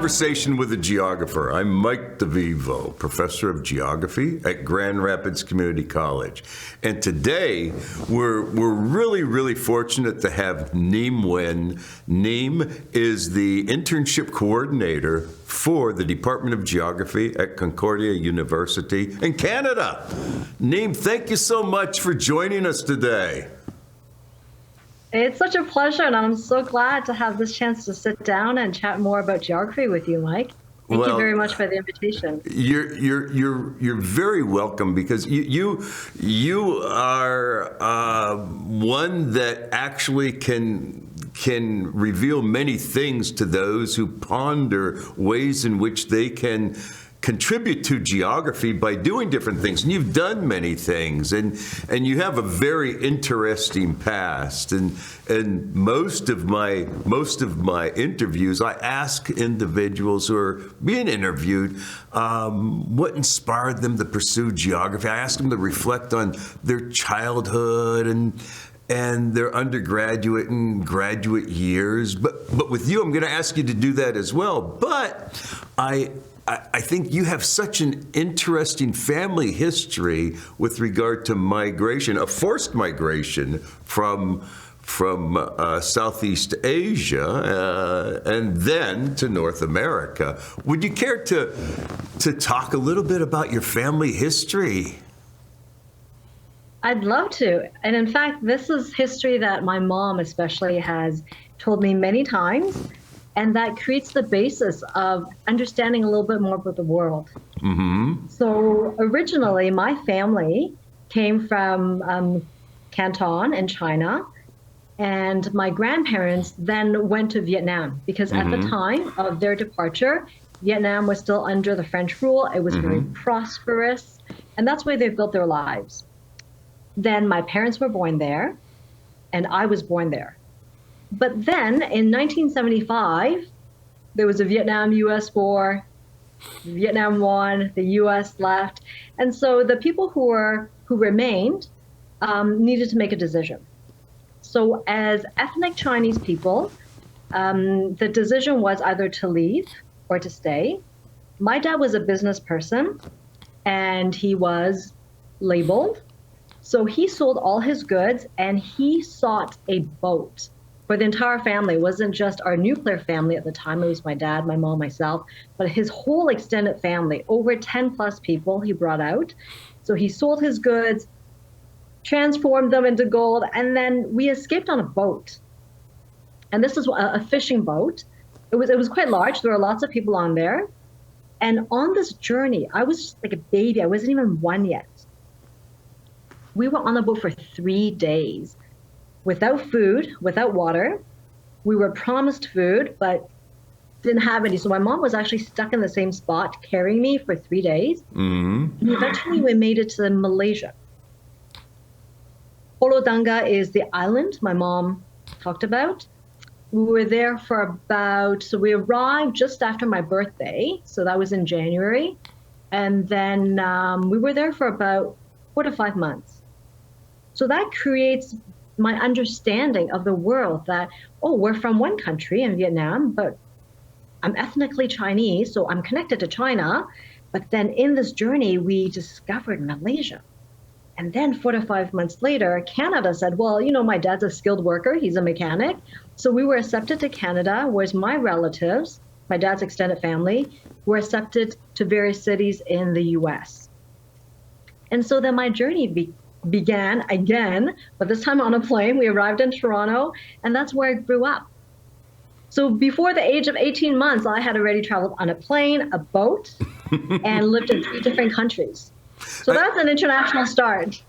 Conversation with a Geographer. I'm Mike DeVivo, professor of geography at Grand Rapids Community College. And today, we're really fortunate to have Neem Nguyen. Neem is the internship coordinator for the Department of Geography at Concordia University in Canada. Neem, thank you so much for joining us today. It's such a pleasure, and I'm so glad to have this chance to sit down and chat more about geography with you, Mike. Thank you very much for the invitation. You're very welcome, because you are one that actually can reveal many things to those who ponder ways in which they can contribute to geography by doing different things. And you've done many things, and you have a very interesting past. And most of my interviews, I ask individuals who are being interviewed what inspired them to pursue geography. I ask them to reflect on their childhood and their undergraduate and graduate years. But with you, I'm going to ask you to do that as well. But I think you have such an interesting family history with regard to migration, a forced migration from Southeast Asia and then to North America. Would you care to talk a little bit about your family history? I'd love to. And in fact, this is history that my mom especially has told me many times. And that creates the basis of understanding a little bit more about the world. Mm-hmm. So originally, my family came from Canton in China. And my grandparents then went to Vietnam because at the time of their departure, Vietnam was still under the French rule. It was very prosperous. And that's where they built their lives. Then my parents were born there, and I was born there. But then in 1975, there was a Vietnam-US war. Vietnam won, the US left. And so the people who remained needed to make a decision. So as ethnic Chinese people, the decision was either to leave or to stay. My dad was a business person, and he was labeled. So he sold all his goods, and he sought a boat for the entire family. It wasn't just our nuclear family at the time. It was my dad, my mom, myself, but his whole extended family, over 10 plus people he brought out. So he sold his goods, transformed them into gold, and then we escaped on a boat. And this was a fishing boat. It was quite large. There were lots of people on there. And on this journey, I was like a baby. I wasn't even one yet. We were on the boat for 3 days. Without food, without water. We were promised food, but didn't have any. So my mom was actually stuck in the same spot, carrying me for 3 days. And eventually we made it to Malaysia. Pulau Dangga is the island my mom talked about. We were there for so we arrived just after my birthday. So that was in January. And then we were there for about 4 to 5 months. So that creates my understanding of the world that, we're from one country in Vietnam, but I'm ethnically Chinese, so I'm connected to China. But then in this journey, we discovered Malaysia. And then 4 to 5 months later, Canada said, well, my dad's a skilled worker. He's a mechanic. So we were accepted to Canada, whereas my relatives, my dad's extended family, were accepted to various cities in the US. And so then my journey began again, but this time on a plane. We arrived in Toronto, and that's where I grew up. So before the age of 18 months, I had already traveled on a plane, a boat, and lived in 3 different countries. So that's an international start.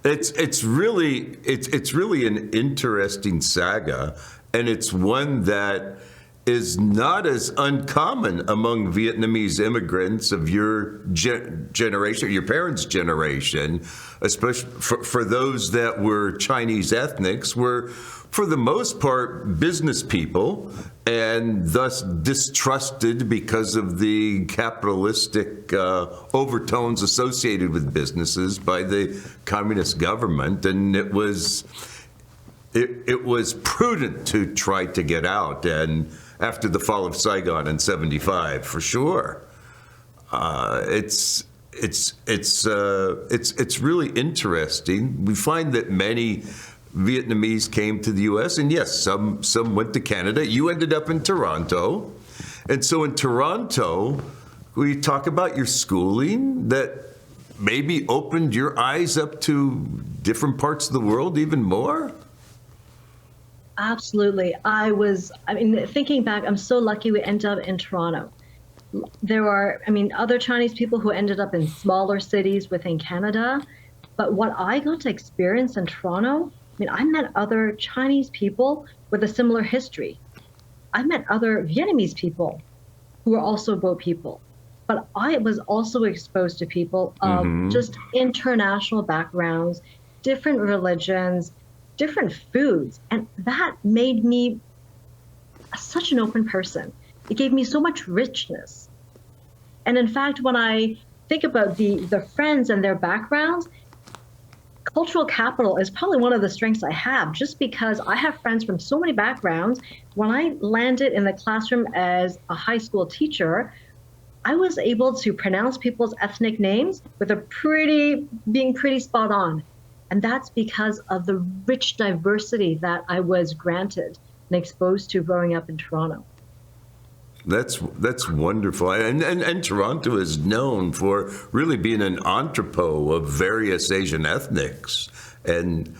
It's really an interesting saga, and it's one that is not as uncommon among Vietnamese immigrants of your generation, your parents' generation, especially for those that were Chinese ethnics, were for the most part business people, and thus distrusted because of the capitalistic overtones associated with businesses by the communist government, and it was prudent to try to get out. And after the fall of Saigon in '75, for sure. It's really interesting. We find that many Vietnamese came to the U.S. and yes, some went to Canada. You ended up in Toronto, and so in Toronto, we talk about your schooling that maybe opened your eyes up to different parts of the world even more. Absolutely. Thinking back, I'm so lucky we ended up in Toronto. There are, other Chinese people who ended up in smaller cities within Canada. But what I got to experience in Toronto, I met other Chinese people with a similar history. I met other Vietnamese people who were also Boat people. But I was also exposed to people of just international backgrounds, different religions, different foods. And that made me such an open person. It gave me so much richness. And in fact, when I think about the friends and their backgrounds, cultural capital is probably one of the strengths I have, just because I have friends from so many backgrounds. When I landed in the classroom as a high school teacher, I was able to pronounce people's ethnic names with being pretty spot on. And that's because of the rich diversity that I was granted and exposed to growing up in Toronto. That's wonderful. And Toronto is known for really being an entrepot of various Asian ethnics. And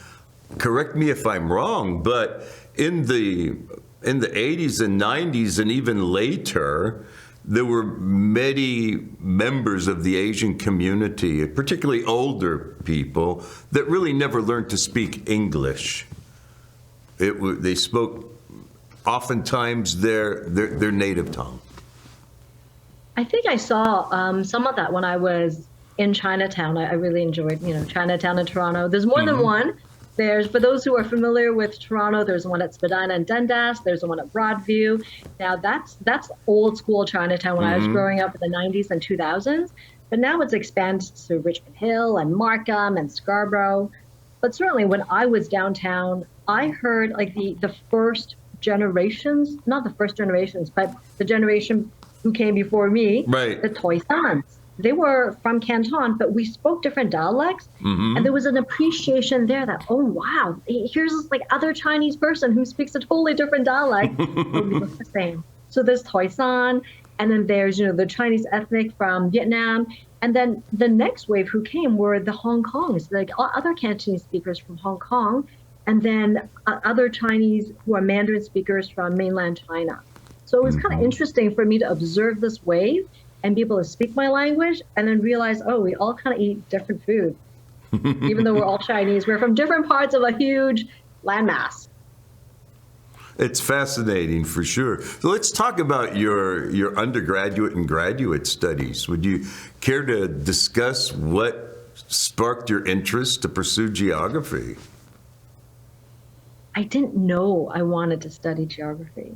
correct me if I'm wrong, but in the 80s and 90s and even later, there were many members of the Asian community, particularly older people, that really never learned to speak English. They spoke oftentimes their native tongue. I think I saw some of that when I was in Chinatown. I really enjoyed, Chinatown in Toronto. There's more than one. For those who are familiar with Toronto, there's one at Spadina and Dundas. There's one at Broadview. Now that's old school Chinatown when I was growing up in the 90s and 2000s. But now it's expanded to Richmond Hill and Markham and Scarborough. But certainly when I was downtown, I heard like the first generations, not the first generations, but the generation who came before me, right. The Toisans. They were from Canton, but we spoke different dialects. And there was an appreciation there that, oh, wow, here's this like other Chinese person who speaks a totally different dialect, but we look the same. So there's Toisan, and then there's, the Chinese ethnic from Vietnam. And then the next wave who came were the Hong Kongs, like other Cantonese speakers from Hong Kong, and then other Chinese who are Mandarin speakers from mainland China. So it was kind of interesting for me to observe this wave and be able to speak my language and then realize, oh, we all kind of eat different food. Even though we're all Chinese, we're from different parts of a huge landmass. It's fascinating for sure. So let's talk about your undergraduate and graduate studies. Would you care to discuss what sparked your interest to pursue geography? I didn't know I wanted to study geography.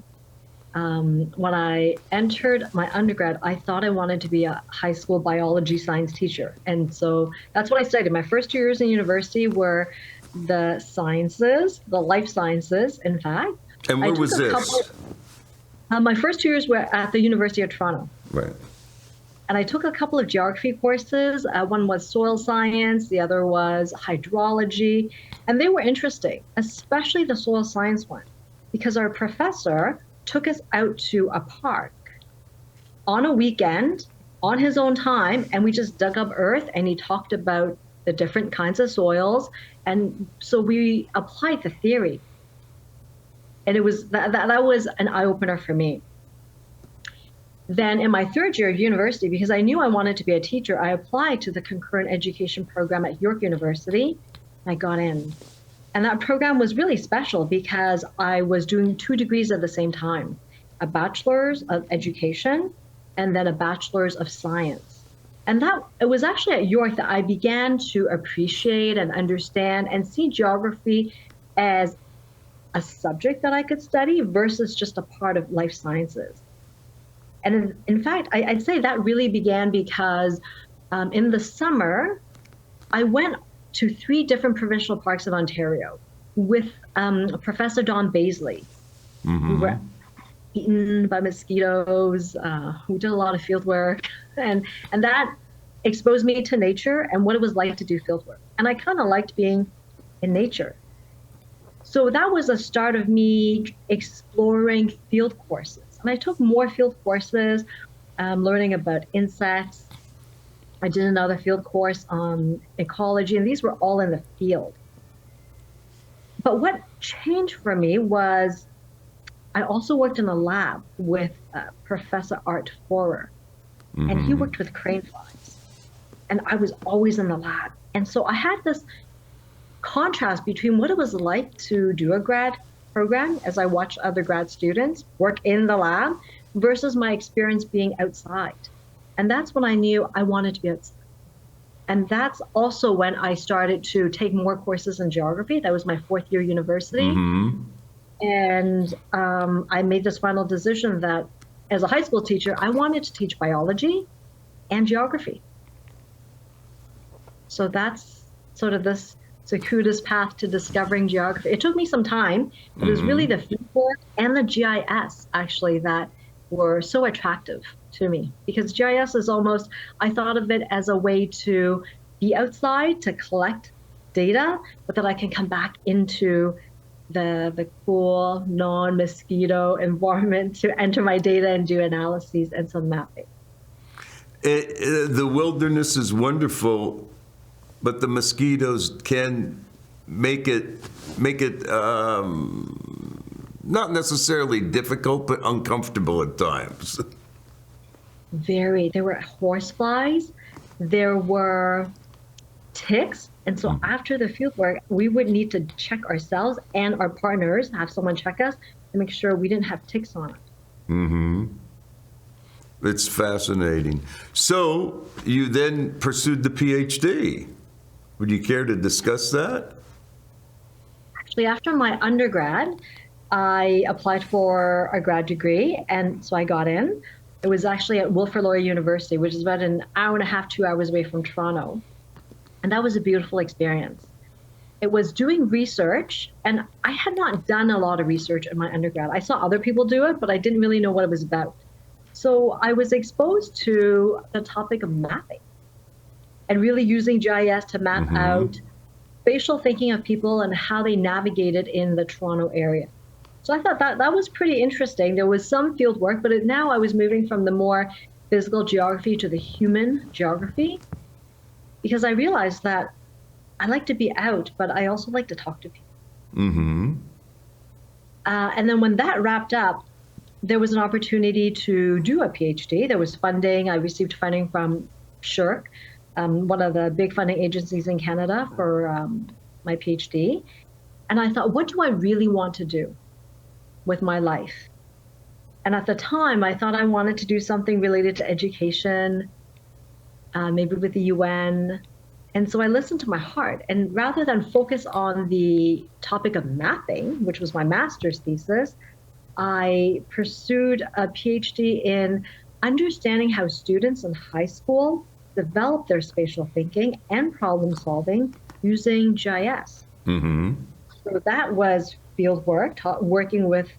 When I entered my undergrad, I thought I wanted to be a high school biology science teacher. And so that's what I studied. My first 2 years in university were the sciences, the life sciences, in fact. And where was this? My first 2 years were at the University of Toronto. Right. And I took a couple of geography courses. One was soil science, the other was hydrology. And they were interesting, especially the soil science one, because our professor took us out to a park on a weekend on his own time, and we just dug up earth, and he talked about the different kinds of soils. And so we applied the theory. And it was that was an eye-opener for me. Then in my third year of university, because I knew I wanted to be a teacher, I applied to the concurrent education program at York University. I got in. And that program was really special because I was doing 2 degrees at the same time, a bachelor's of education and then a bachelor's of science. And it was actually at York that I began to appreciate and understand and see geography as a subject that I could study versus just a part of life sciences. And in fact, I'd say that really began because in the summer, I went to 3 different provincial parks in Ontario with Professor Don Baisley. eaten by mosquitoes. We did a lot of field work, and that exposed me to nature and what it was like to do field work. And I kind of liked being in nature. So that was the start of me exploring field courses. And I took more field courses, learning about insects. I did another field course on ecology, and these were all in the field. But what changed for me was I also worked in a lab with Professor Art Forer, and he worked with crane flies. And I was always in the lab. And so I had this contrast between what it was like to do a grad program as I watched other grad students work in the lab versus my experience being outside. And that's when I knew I wanted to be outside. And that's also when I started to take more courses in geography. That was my fourth year university. And I made this final decision that as a high school teacher, I wanted to teach biology and geography. So that's sort of this circuitous path to discovering geography. It took me some time, but it was really the field work and the GIS actually that were so attractive to me, because GIS is almost, I thought of it as a way to be outside to collect data, but that I can come back into the cool non-mosquito environment to enter my data and do analyses and some mapping. The wilderness is wonderful, but the mosquitoes can make it not necessarily difficult, but uncomfortable at times. Very. There were horseflies, there were ticks. And so after the field work, we would need to check ourselves and our partners, have someone check us to make sure we didn't have ticks on it. It's fascinating. So you then pursued the PhD. Would you care to discuss that? Actually, after my undergrad, I applied for a grad degree, and so I got in. It was actually at Wilfrid Laurier University, which is about an hour and a half, 2 hours away from Toronto. And that was a beautiful experience. It was doing research, and I had not done a lot of research in my undergrad. I saw other people do it, but I didn't really know what it was about. So I was exposed to the topic of mapping and really using GIS to map out spatial thinking of people and how they navigated in the Toronto area. So I thought that was pretty interesting. There was some field work, but now I was moving from the more physical geography to the human geography, because I realized that I like to be out, but I also like to talk to people. And then when that wrapped up, there was an opportunity to do a PhD. There was funding. I received funding from SSHRC, one of the big funding agencies in Canada, for my PhD. And I thought, what do I really want to do with my life? And at the time, I thought I wanted to do something related to education, maybe with the UN. And so I listened to my heart. And rather than focus on the topic of mapping, which was my master's thesis, I pursued a PhD in understanding how students in high school develop their spatial thinking and problem solving using GIS. So that was field work, working with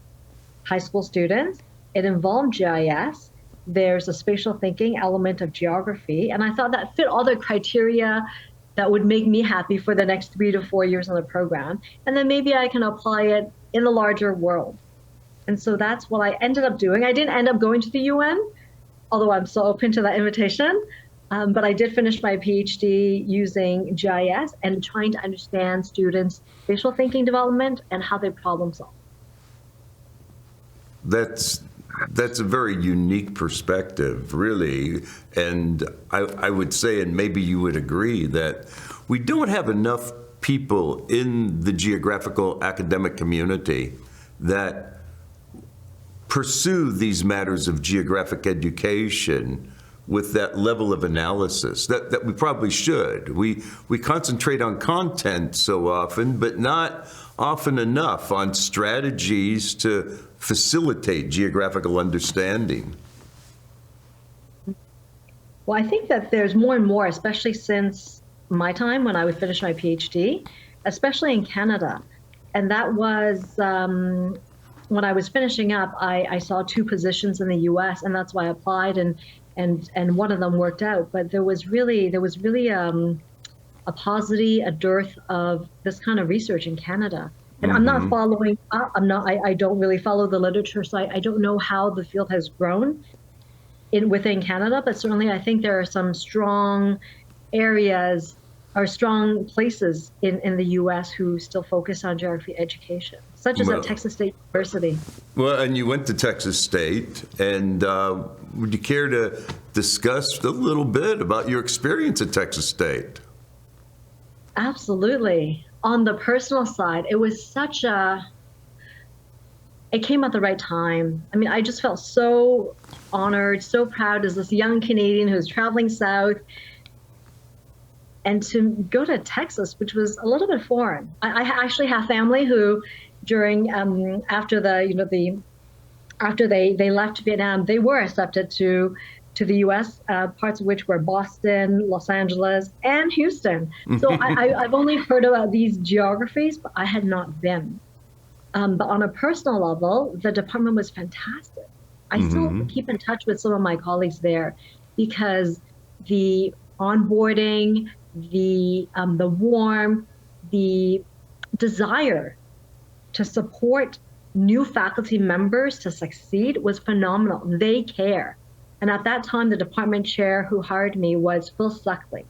high school students. It involved GIS. There's a spatial thinking element of geography. And I thought that fit all the criteria that would make me happy for the next 3 to 4 years in the program. And then maybe I can apply it in the larger world. And so that's what I ended up doing. I didn't end up going to the UN, although I'm still open to that invitation. But I did finish my PhD using GIS and trying to understand students' spatial thinking development and how they problem solve. That's a very unique perspective, really. And I would say, and maybe you would agree, that we don't have enough people in the geographical academic community that pursue these matters of geographic education with that level of analysis that we probably should. We concentrate on content so often, but not often enough on strategies to facilitate geographical understanding. Well, I think that there's more and more, especially since my time when I would finish my PhD, especially in Canada. And that was when I was finishing up, I saw two positions in the U.S. and that's why I applied, and one of them worked out. But there was really a paucity, a dearth of this kind of research in Canada. And I'm not following. I don't really follow the literature, so I don't know how the field has grown within Canada. But certainly, I think there are some strong areas or strong places in the U.S. who still focus on geography education, such as at Texas State University. Well, and you went to Texas State, and would you care to discuss a little bit about your experience at Texas State? Absolutely. On the personal side, it was it came at the right time. I mean, I just felt so honored, so proud as this young Canadian who's traveling south, and to go to Texas, which was a little bit foreign. I actually have family who, during after they left Vietnam, they were accepted to the U.S., parts of which were Boston, Los Angeles, and Houston. So I've only heard about these geographies, but I had not been. But on a personal level, the department was fantastic. I still keep in touch with some of my colleagues there because the onboarding, the warmth, the desire to support new faculty members to succeed was phenomenal. They care. And at that time, the department chair who hired me was Phil Suckley.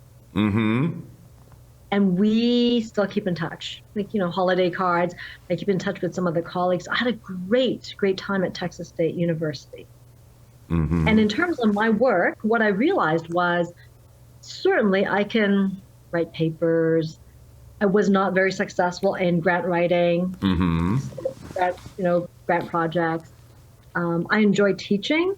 And we still keep in touch, like, holiday cards. I keep in touch with some of the colleagues. I had a great, great time at Texas State University. And in terms of my work, what I realized was certainly I can write papers. I was not very successful in grant writing, grant projects. I enjoyed teaching.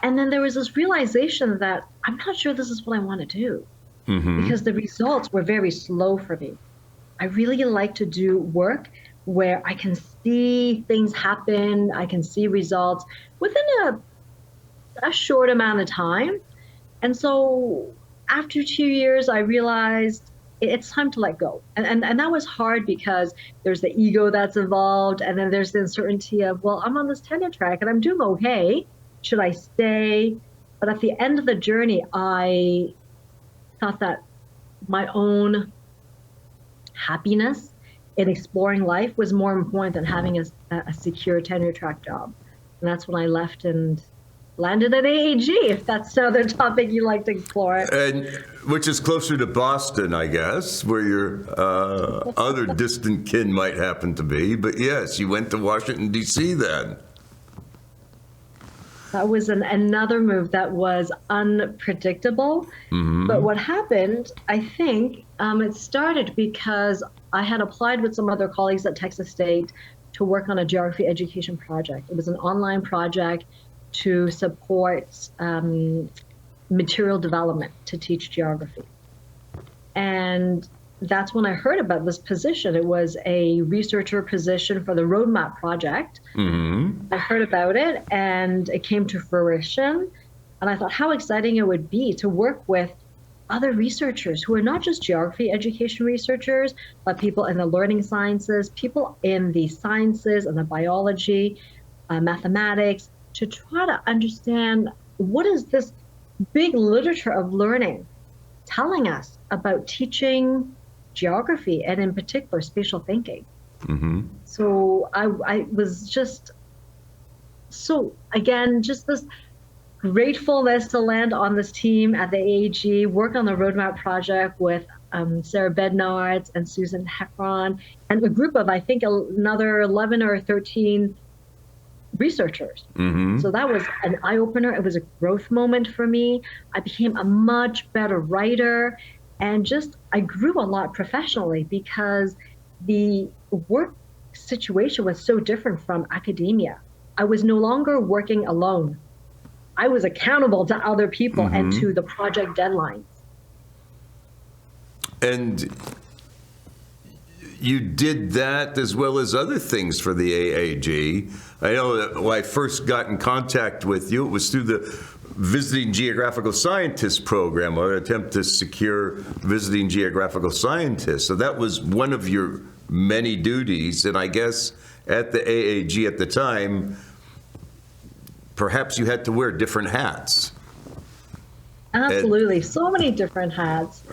And then there was this realization that I'm not sure this is what I want to do because the results were very slow for me. I really like to do work where I can see things happen, I can see results within a short amount of time. And so after 2 years, I realized it's time to let go. And that was hard because there's the ego that's involved. And then there's the uncertainty of, well, I'm on this tenure track and I'm doing okay. Should I stay? But at the end of the journey, I thought that my own happiness in exploring life was more important than having a secure tenure track job. And that's when I left and landed at AAG, if that's another topic you like to explore. And which is closer to Boston, I guess, where your other distant kin might happen to be. But yes, you went to Washington, D.C. then. That was another move that was unpredictable. But what happened, I think, it started because I had applied with some other colleagues at Texas State to work on a geography education project. It was an online project to support material development to teach geography. And that's when I heard about this position. It was a researcher position for the Roadmap Project. I heard about it and it came to fruition. And I thought how exciting it would be to work with other researchers who are not just geography education researchers, but people in the learning sciences, people in the sciences and the biology, mathematics, to try to understand what is this big literature of learning telling us about teaching geography and in particular spatial thinking. So I was just so, again, just this gratefulness to land on this team at the AAG, work on the Roadmap Project with Sarah Bednarz and Susan Heckron, and a group of, I think, another 11 or 13 researchers. So that was an eye-opener. It was a growth moment for me. I became a much better writer, and just I grew a lot professionally because the work situation was so different from academia. I was no longer working alone. I was accountable to other people and to the project deadlines. And you did that as well as other things for the AAG. I know that when I first got in contact with you, it was through the Visiting Geographical Scientist program, or an attempt to secure visiting geographical scientists. So that was one of your many duties, and I guess at the AAG at the time, perhaps you had to wear different hats. Absolutely. So many different hats.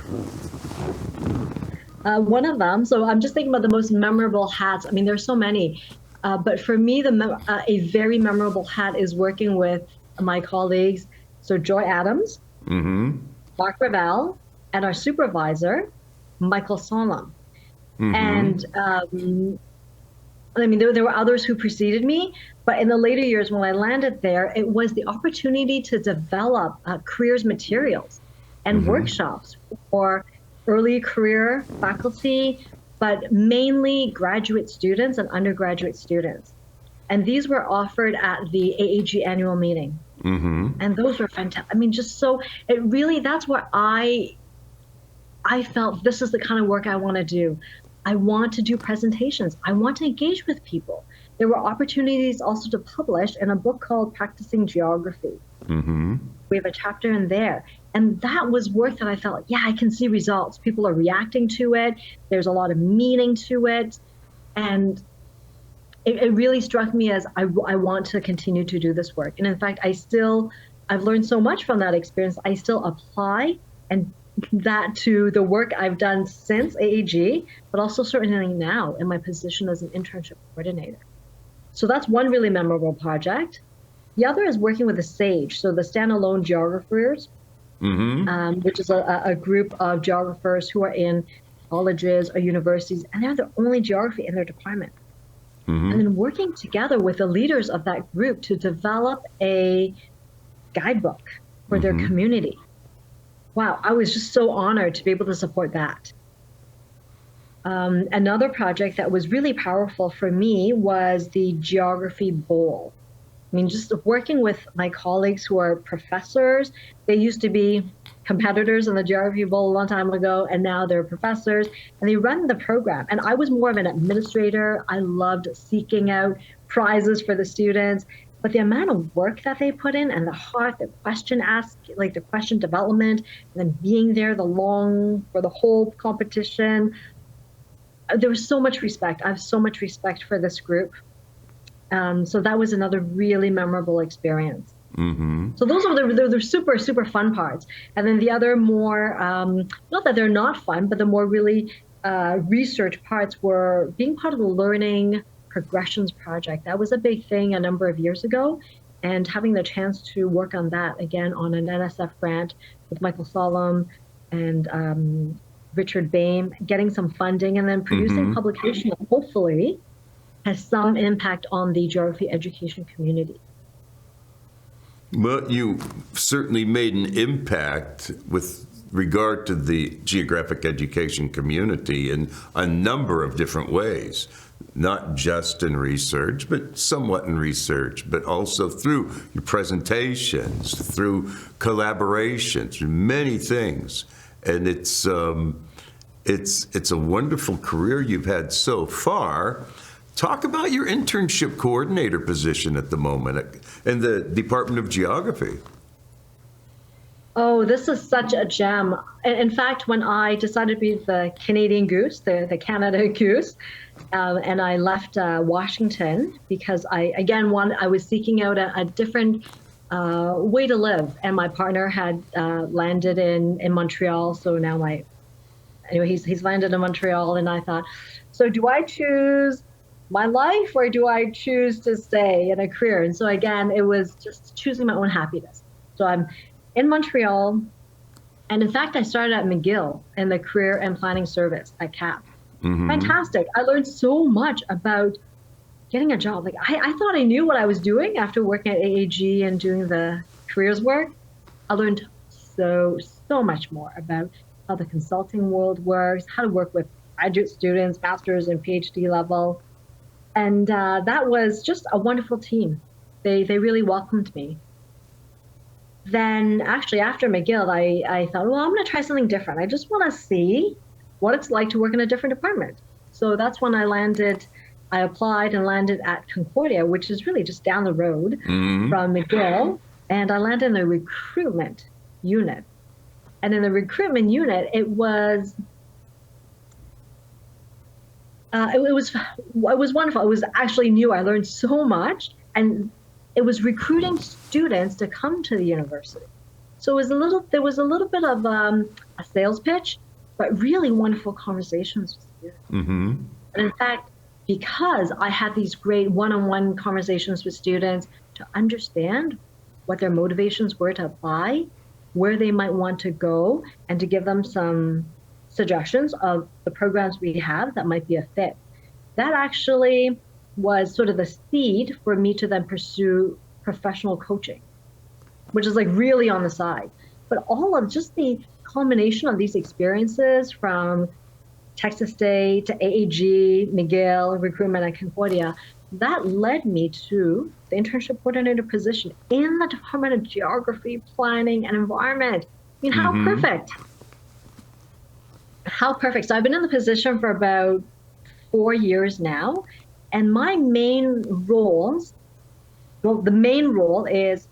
One of them, so I'm just thinking about the most memorable hats. I mean, there's so many. But for me, a very memorable hat is working with my colleagues, so Joy Adams, Mark Ravel, and our supervisor, Michael Solom. And I mean, there were others who preceded me, but in the later years when I landed there, it was the opportunity to develop careers materials and workshops for early career faculty, but mainly graduate students and undergraduate students. And these were offered at the AAG annual meeting. And those were fantastic. I mean, just so, it really, that's what I felt this is the kind of work I want to do. I want to do presentations. I want to engage with people. There were opportunities also to publish in a book called Practicing Geography. We have a chapter in there. And that was work that I felt, yeah, I can see results. People are reacting to it. There's a lot of meaning to it. And it really struck me as I want to continue to do this work. And in fact, I've learned so much from that experience. I still apply and that to the work I've done since AAG, but also certainly now in my position as an internship coordinator. So that's one really memorable project. The other is working with the SAGE, so the Standalone Geographers, which is a group of geographers who are in colleges or universities, and they're the only geography in their department. And then working together with the leaders of that group to develop a guidebook for their community. Wow, I was just so honored to be able to support that. Another project that was really powerful for me was the Geography Bowl. I mean, just working with my colleagues who are professors, they used to be competitors in the Geography Bowl a long time ago, and now they're professors, and they run the program. And I was more of an administrator. I loved seeking out prizes for the students. But the amount of work that they put in and the heart, the question the question development, and then being there for the whole competition, there was so much respect. I have so much respect for this group. So that was another really memorable experience. So those are the super, super fun parts. And then the other more, not that they're not fun, but the more really research parts were being part of the Learning Progressions Project. That was a big thing a number of years ago, and having the chance to work on that again on an NSF grant with Michael Solom and Richard Bain, getting some funding and then producing publication that hopefully has some impact on the geography education community. Well, you certainly made an impact with regard to the geographic education community in a number of different ways. Not just in research, but somewhat in research, but also through your presentations, through collaborations, many things. And it's a wonderful career you've had so far. Talk about your internship coordinator position at the moment in the Department of Geography. Oh, this is such a gem. In fact, when I decided to be the Canadian Goose, the Canada Goose, and I left Washington because I was seeking out a different way to live, and my partner had landed in Montreal. So now he's landed in Montreal, and I thought, so do I choose my life or do I choose to stay in a career? And so again, it was just choosing my own happiness. So I'm in Montreal, and in fact, I started at McGill in the Career and Planning Service at CAP. Fantastic. I learned so much about getting a job. Like I thought I knew what I was doing after working at AAG and doing the careers work. I learned so much more about how the consulting world works, how to work with graduate students, master's and PhD level. And that was just a wonderful team. They really welcomed me. Then actually after McGill, I thought, well, I'm going to try something different. I just want to see what it's like to work in a different department. So that's when I applied and landed at Concordia, which is really just down the road from McGill. And I landed in the recruitment unit. And in the recruitment unit, it was it was wonderful. It was actually new. I learned so much, and it was recruiting students to come to the university. So there was a little bit of a sales pitch, but really wonderful conversations with students. Mm-hmm. And in fact, because I had these great one-on-one conversations with students to understand what their motivations were to apply, where they might want to go, and to give them some suggestions of the programs we have that might be a fit. That actually was sort of the seed for me to then pursue professional coaching, which is like really on the side. But all of just the combination of these experiences from Texas State to AAG, McGill, recruitment at Concordia, that led me to the internship coordinator position in the Department of Geography, Planning, and Environment. I mean, how perfect. How perfect. So I've been in the position for about 4 years now, and my main roles, well, the main role is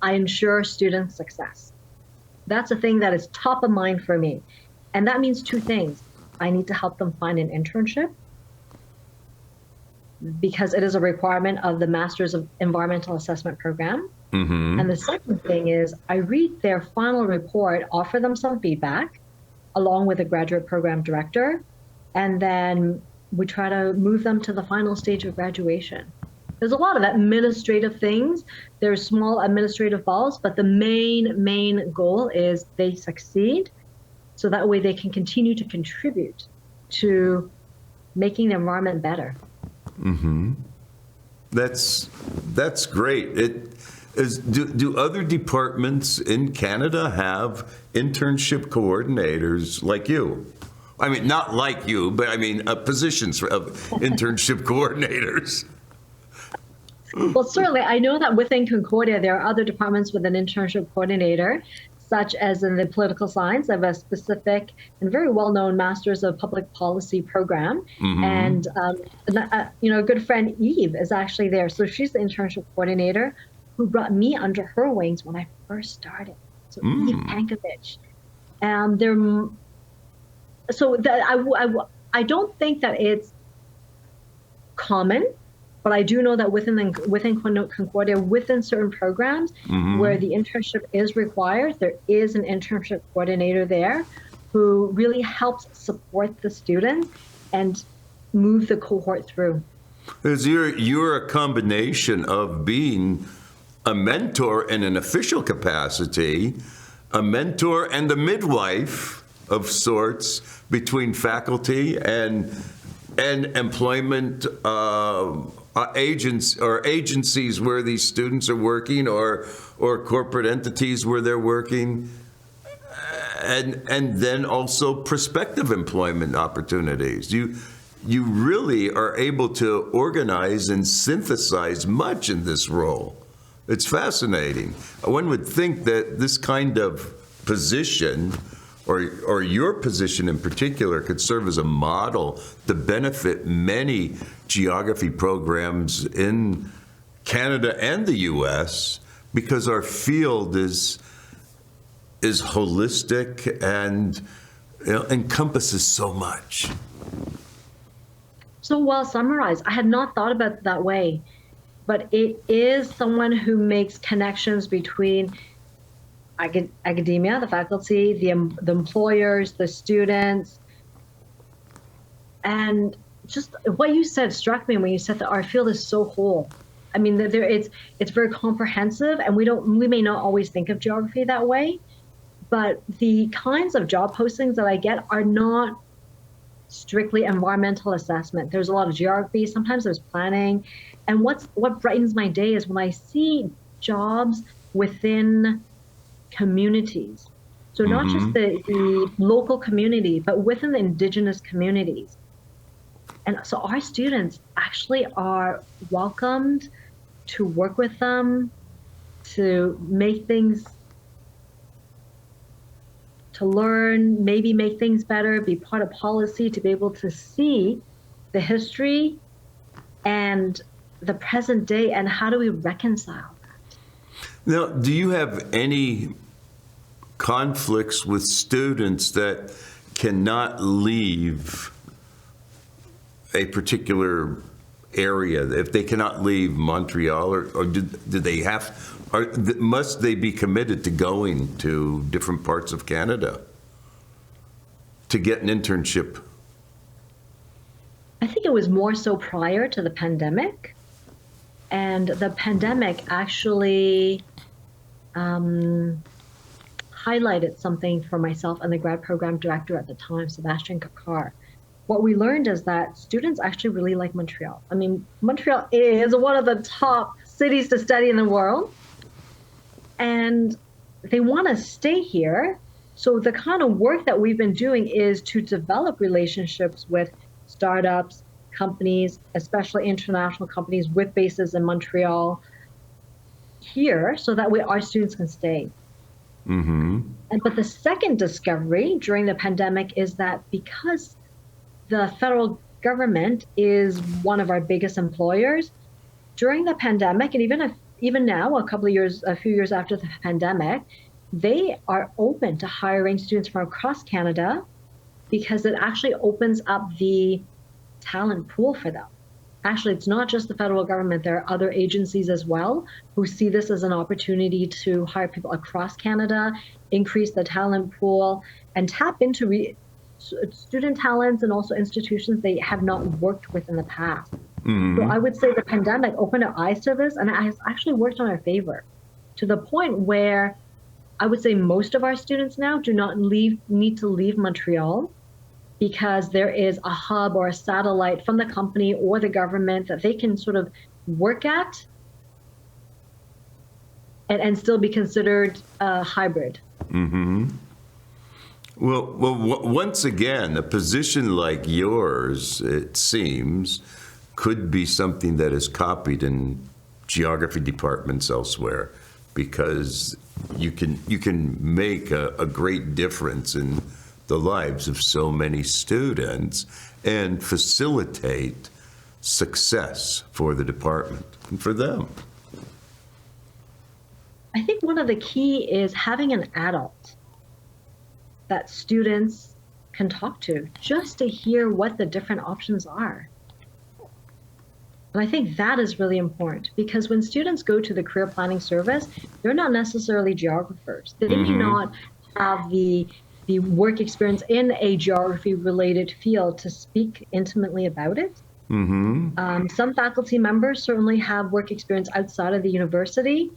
I ensure student success. That's a thing that is top of mind for me. And that means two things. I need to help them find an internship because it is a requirement of the Masters of Environmental Assessment program. Mm-hmm. And the second thing is I read their final report, offer them some feedback along with a graduate program director, and then we try to move them to the final stage of graduation. There's a lot of administrative things. There's small administrative balls, but the main goal is they succeed, so that way they can continue to contribute to making the environment better. Mm-hmm. That's great. Do other departments in Canada have internship coordinators like you? I mean, not like you, but I mean positions of internship coordinators. Well, certainly, I know that within Concordia, there are other departments with an internship coordinator, such as in the political science. They have a specific and very well-known Masters of Public Policy program. Mm-hmm. And, a good friend, Eve, is actually there. So she's the internship coordinator who brought me under her wings when I first started. So Eve Pankovich. And I don't think that it's common, but I do know that within Concordia, within certain programs where the internship is required, there is an internship coordinator there who really helps support the student and move the cohort through. Because you're a combination of being a mentor in an official capacity, a mentor and a midwife of sorts between faculty and employment agents or agencies where these students are working, or corporate entities where they're working, and then also prospective employment opportunities. You really are able to organize and synthesize much in this role. It's fascinating. One would think that this kind of position, or your position in particular, could serve as a model to benefit many geography programs in Canada and the U.S., because our field is holistic and encompasses so much. So well summarized. I had not thought about it that way, but it is someone who makes connections between academia, the faculty, the employers, the students. And just what you said struck me when you said that our field is so whole. I mean, it's very comprehensive, and we may not always think of geography that way, but the kinds of job postings that I get are not strictly environmental assessment. There's a lot of geography, sometimes there's planning. And what brightens my day is when I see jobs within communities. So not just the local community, but within the Indigenous communities. And so our students actually are welcomed to work with them, to make things, to learn, maybe make things better, be part of policy, to be able to see the history and the present day, and how do we reconcile that? Now, do you have any conflicts with students that cannot leave a particular area, if they cannot leave Montreal, or do they have, must they be committed to going to different parts of Canada to get an internship? I think it was more so prior to the pandemic. And the pandemic actually highlighted something for myself and the grad program director at the time, Sebastian Kakar. What we learned is that students actually really like Montreal. I mean, Montreal is one of the top cities to study in the world, and they want to stay here. So the kind of work that we've been doing is to develop relationships with startups, companies, especially international companies with bases in Montreal here, so that way our students can stay. But the second discovery during the pandemic is that because the federal government is one of our biggest employers, during the pandemic, and even now, a few years after the pandemic, they are open to hiring students from across Canada because it actually opens up the talent pool for them. Actually, it's not just the federal government. There are other agencies as well who see this as an opportunity to hire people across Canada, increase the talent pool, and tap into student talents and also institutions they have not worked with in the past. So I would say the pandemic opened our eyes to this, and it has actually worked in our favor, to the point where I would say most of our students now do not need to leave Montreal, because there is a hub or a satellite from the company or the government that they can sort of work at and still be considered hybrid. Well, once again, a position like yours, it seems, could be something that is copied in geography departments elsewhere, because you can make a great difference in the lives of so many students and facilitate success for the department and for them. I think one of the key is having an adult that students can talk to, just to hear what the different options are. And I think that is really important, because when students go to the career planning service, they're not necessarily geographers. They may not have the work experience in a geography related field to speak intimately about it. Some faculty members certainly have work experience outside of the university,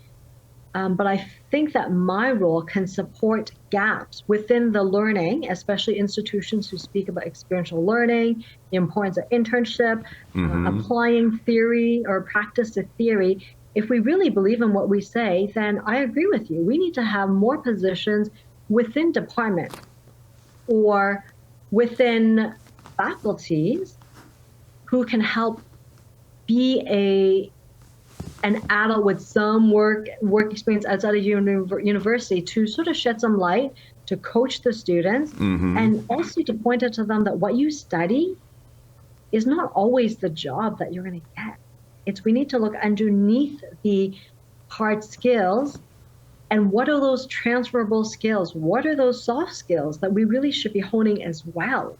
but I think that my role can support gaps within the learning, especially institutions who speak about experiential learning, the importance of internship, applying theory or practice to theory. If we really believe in what we say, then I agree with you. We need to have more positions within department or within faculties who can help be an adult with some work experience outside of university, to sort of shed some light, to coach the students, and also to point out to them that what you study is not always the job that you're going to get. We need to look underneath the hard skills, and what are those transferable skills? What are those soft skills that we really should be honing as well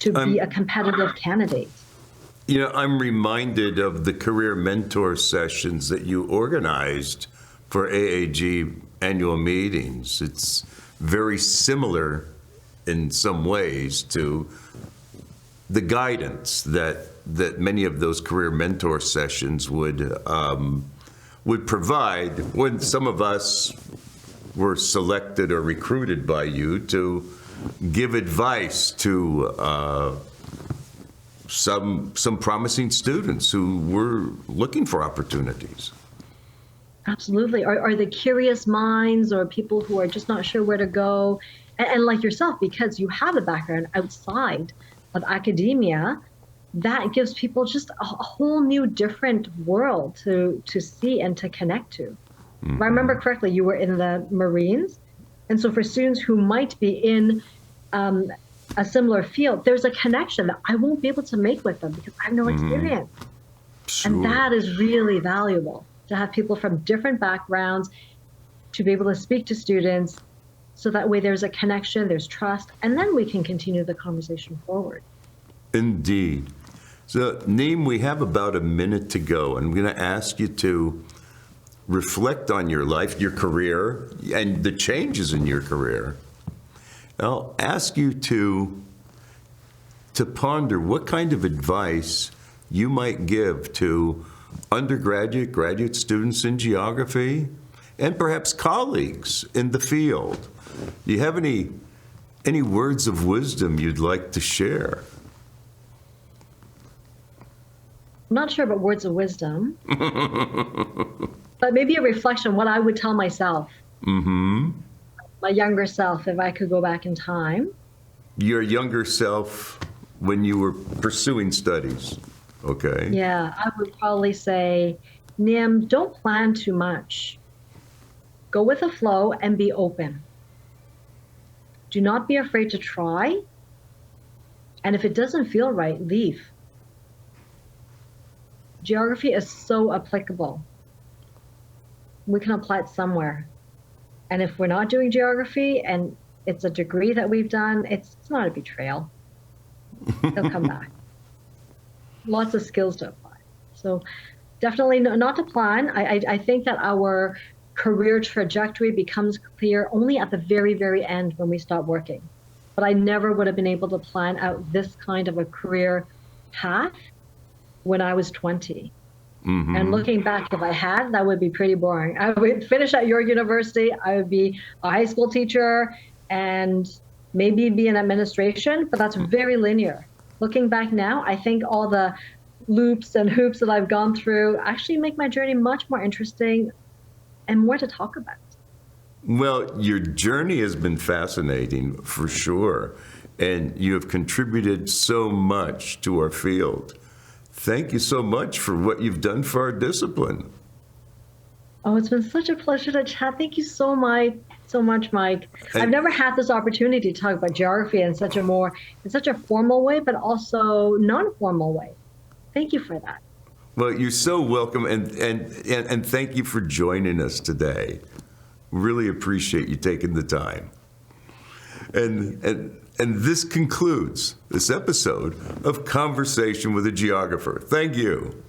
to be a competitive candidate? You know, I'm reminded of the career mentor sessions that you organized for AAG annual meetings. It's very similar in some ways to the guidance that many of those career mentor sessions would provide when some of us were selected or recruited by you to give advice to some promising students who were looking for opportunities. Absolutely. Are the curious minds or people who are just not sure where to go, and like yourself, because you have a background outside of academia, that gives people just a whole new different world to see and to connect to. If I remember correctly, you were in the Marines. And so for students who might be in a similar field, there's a connection that I won't be able to make with them because I have no experience. Sure. And that is really valuable, to have people from different backgrounds to be able to speak to students, so that way there's a connection, there's trust, and then we can continue the conversation forward. Indeed. So, Neem, we have about a minute to go. I'm going to ask you to reflect on your life, your career, and the changes in your career. I'll ask you to ponder what kind of advice you might give to undergraduate, graduate students in geography, and perhaps colleagues in the field. Do you have any words of wisdom you'd like to share? I'm not sure about words of wisdom, but maybe a reflection, what I would tell myself, my younger self, if I could go back in time. Your younger self when you were pursuing studies, okay? Yeah, I would probably say, Nim, don't plan too much. Go with the flow and be open. Do not be afraid to try. And if it doesn't feel right, leave. Geography is so applicable. We can apply it somewhere. And if we're not doing geography and it's a degree that we've done, it's not a betrayal. They'll come back. Lots of skills to apply. So definitely not to plan. I think that our career trajectory becomes clear only at the very, very end when we stop working. But I never would have been able to plan out this kind of a career path when I was 20. And looking back, if I had, that would be pretty boring. I would finish at your university. I would be a high school teacher and maybe be in administration, but that's very linear. Looking back now, I think all the loops and hoops that I've gone through actually make my journey much more interesting and more to talk about. Well, your journey has been fascinating for sure, and you have contributed so much to our field. Thank you so much for what you've done for our discipline. Oh, it's been such a pleasure to chat. Thank you so much, Mike. I've never had this opportunity to talk about geography in such a formal way, but also non-formal way. Thank you for that. Well, you're so welcome, and thank you for joining us today. Really appreciate you taking the time. And this concludes this episode of Conversation with a Geographer. Thank you.